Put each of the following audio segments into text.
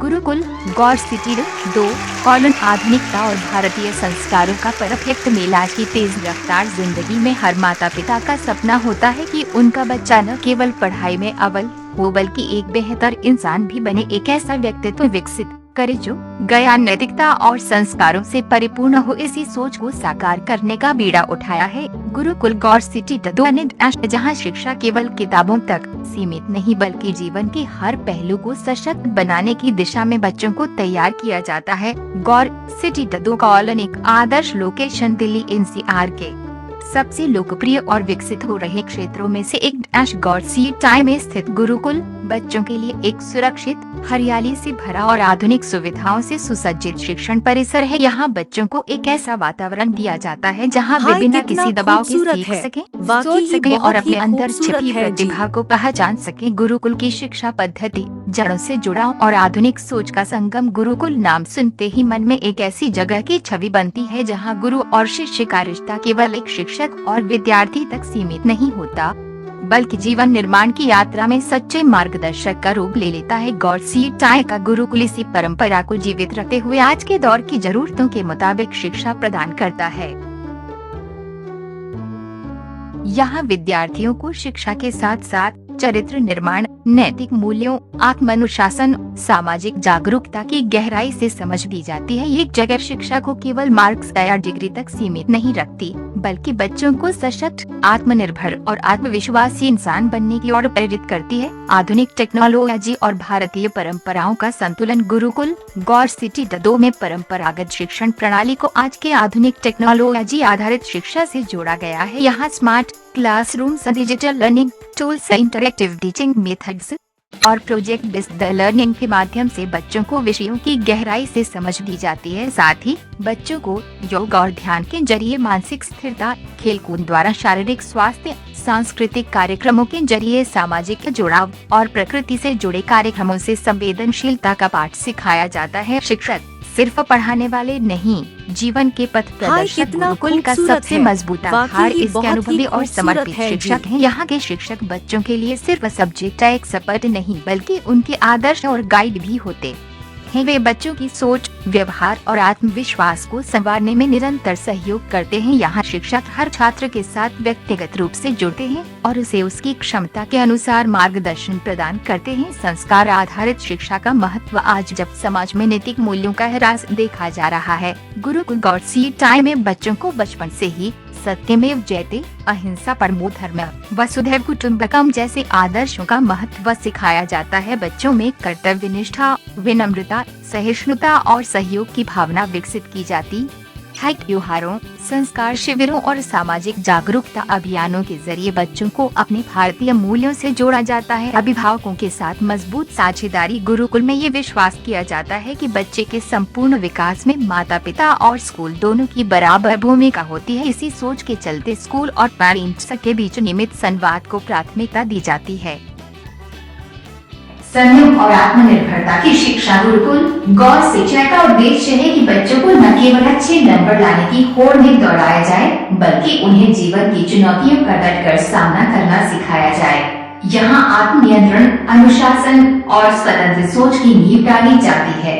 गुरुकुल गौर city 2 colon आधुनिकता और भारतीय संस्कारों का परफेक्ट मेल। आज की तेज रफ्तार जिंदगी में हर माता पिता का सपना होता है कि उनका बच्चा न केवल पढ़ाई में अव्वल हो बल्कि एक बेहतर इंसान भी बने, एक ऐसा व्यक्तित्व विकसित करे जो ज्ञान, नैतिकता और संस्कारों से परिपूर्ण हो। इसी सोच को साकार करने का बीड़ा उठाया है गुरुकुल गौर सिटी 2 ने, जहां शिक्षा केवल किताबों तक सीमित नहीं बल्कि जीवन के हर पहलू को सशक्त बनाने की दिशा में बच्चों को तैयार किया जाता है। गौर सिटी 2 कॉलन एक आदर्श लोकेशन दिल्ली एनसीआर के सबसे लोकप्रिय और विकसित हो रहे क्षेत्रों में से एक गौर सिटी में स्थित गुरुकुल बच्चों के लिए एक सुरक्षित, हरियाली से भरा और आधुनिक सुविधाओं से सुसज्जित शिक्षण परिसर है। यहाँ बच्चों को एक ऐसा वातावरण दिया जाता है जहाँ वे बिना किसी दबाव के सीख सकें, सोच सकें और अपने अंदर छिपी प्रतिभा को पहचान सकें। गुरुकुल की शिक्षा पद्धति जड़ों से जुड़ाव और आधुनिक सोच का संगम। गुरुकुल नाम सुनते ही मन में एक ऐसी जगह की छवि बनती है जहाँ गुरु और शिष्य का रिश्ता केवल एक शिक्षक और विद्यार्थी तक सीमित नहीं होता बल्कि जीवन निर्माण की यात्रा में सच्चे मार्गदर्शक का रूप ले लेता है। गौर सिटी का गुरुकुल इसी परंपरा को जीवित रखते हुए आज के दौर की जरूरतों के मुताबिक शिक्षा प्रदान करता है। यहाँ विद्यार्थियों को शिक्षा के साथ साथ चरित्र निर्माण, नैतिक मूल्यों, आत्मानुशासन, सामाजिक जागरूकता की गहराई से समझ दी जाती है। ये जगह शिक्षा को केवल मार्क्स या डिग्री तक सीमित नहीं रखती बल्कि बच्चों को सशक्त, आत्मनिर्भर और आत्मविश्वासी इंसान बनने की ओर प्रेरित करती है। आधुनिक टेक्नोलॉजी और भारतीय परंपराओं का संतुलन। गुरुकुल गौर सिटी 2 में परंपरागत शिक्षण प्रणाली को आज के आधुनिक टेक्नोलॉजी आधारित शिक्षा से जोड़ा गया है। यहाँ smart classrooms, digital learning tools, interactive teaching methods और प्रोजेक्ट बेस्ड लर्निंग के माध्यम से बच्चों को विषयों की गहराई से समझ दी जाती है। साथ ही बच्चों को योग और ध्यान के जरिए मानसिक स्थिरता, खेलकूद द्वारा शारीरिक स्वास्थ्य, सांस्कृतिक कार्यक्रमों के जरिए सामाजिक जुड़ाव और प्रकृति से जुड़े कार्यक्रमों से संवेदनशीलता का पाठ सिखाया जाता है। शिक्षक सिर्फ पढ़ाने वाले नहीं, जीवन के पथ प्रदर्शक गुरुकुल का सबसे मजबूत आधार इसके अनुभवी और समर्पित शिक्षक हैं। यहाँ के शिक्षक बच्चों के लिए सिर्फ सब्जेक्ट एक्सपर्ट नहीं बल्कि उनके आदर्श और गाइड भी होते हैं। वे बच्चों की सोच, व्यवहार और आत्मविश्वास को संवारने में निरंतर सहयोग करते हैं। यहाँ शिक्षक हर छात्र के साथ व्यक्तिगत रूप से जुड़ते हैं और उसे उसकी क्षमता के अनुसार मार्गदर्शन प्रदान करते हैं। संस्कार आधारित शिक्षा का महत्व आज जब समाज में नैतिक मूल्यों का ह्रास देखा जा रहा है, गुरुकुल गौर सिटी में बच्चों को बचपन से ही सत्यमेव जयते, अहिंसा परमो धर्मः, वसुधैव कुटुम्बकम जैसे आदर्शों का महत्व सिखाया जाता है। बच्चों में कर्तव्य निष्ठा, विनम्रता, सहिष्णुता और सहयोग की भावना विकसित की जाती है। त्योहारों, संस्कार शिविरों और सामाजिक जागरूकता अभियानों के जरिए बच्चों को अपने भारतीय मूल्यों से जोड़ा जाता है। अभिभावकों के साथ मजबूत साझेदारी। गुरुकुल में ये विश्वास किया जाता है कि बच्चे के संपूर्ण विकास में माता पिता और स्कूल दोनों की बराबर भूमिका होती है। इसी सोच के चलते स्कूल और पेरेंट्स के बीच नियमित संवाद को प्राथमिकता दी जाती है। संयम और आत्मनिर्भरता की शिक्षा। गुरुकुल गौर सिटी का उद्देश्य है कि बच्चों को न केवल अच्छे नंबर लाने की होड़ में दौड़ाया जाए बल्कि उन्हें जीवन की चुनौतियों का डटकर सामना करना सिखाया जाए। यहाँ आत्मनियंत्रण, अनुशासन और स्वतंत्र सोच की नींव डाली जाती है।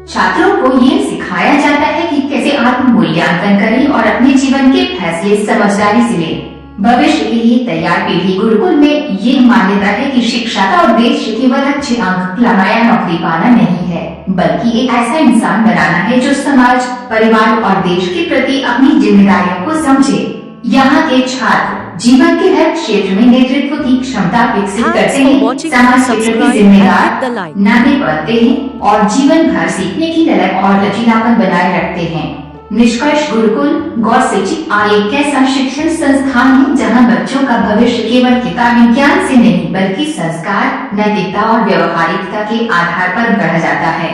छात्रों को ये सिखाया जाता है कि कैसे आत्म मूल्यांकन करें और अपने जीवन के फैसले समझदारी से लें। भविष्य के लिए तैयार पीढ़ी। गुरुकुल में ये मान्यता है कि शिक्षा का उद्देश्य केवल अच्छे अंक लाना या नौकरी पाना नहीं है बल्कि एक ऐसा इंसान बनाना है जो समाज, परिवार और देश के प्रति अपनी जिम्मेदारियों को समझे। यहाँ के छात्र जीवन के हर क्षेत्र में नेतृत्व की क्षमता विकसित करते हैं, समाज के प्रति जिम्मेदार नागरिक बनते हैं और जीवन भर सीखने की ललक और लचीलापन बनाए रखते हैं। निष्कर्ष, गुरुकुल गौर सिटी एक ऐसा शिक्षण संस्थान है जहां बच्चों का भविष्य केवल किताबी ज्ञान से नहीं बल्कि संस्कार, नैतिकता और व्यवहारिकता के आधार पर गढ़ा जाता है।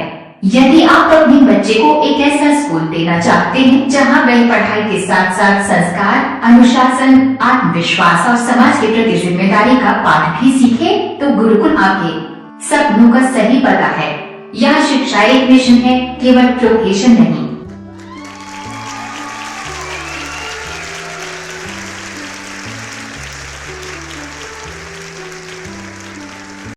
यदि आप अपने बच्चे को एक ऐसा स्कूल देना चाहते हैं जहां वह पढ़ाई के साथ साथ संस्कार, अनुशासन, आत्मविश्वास और समाज के प्रति जिम्मेदारी का पाठ भी सीखे, तो गुरुकुल आपके सपनों का सही पता है। यह शिक्षा एक मिशन है, केवल प्रोफेशन नहीं।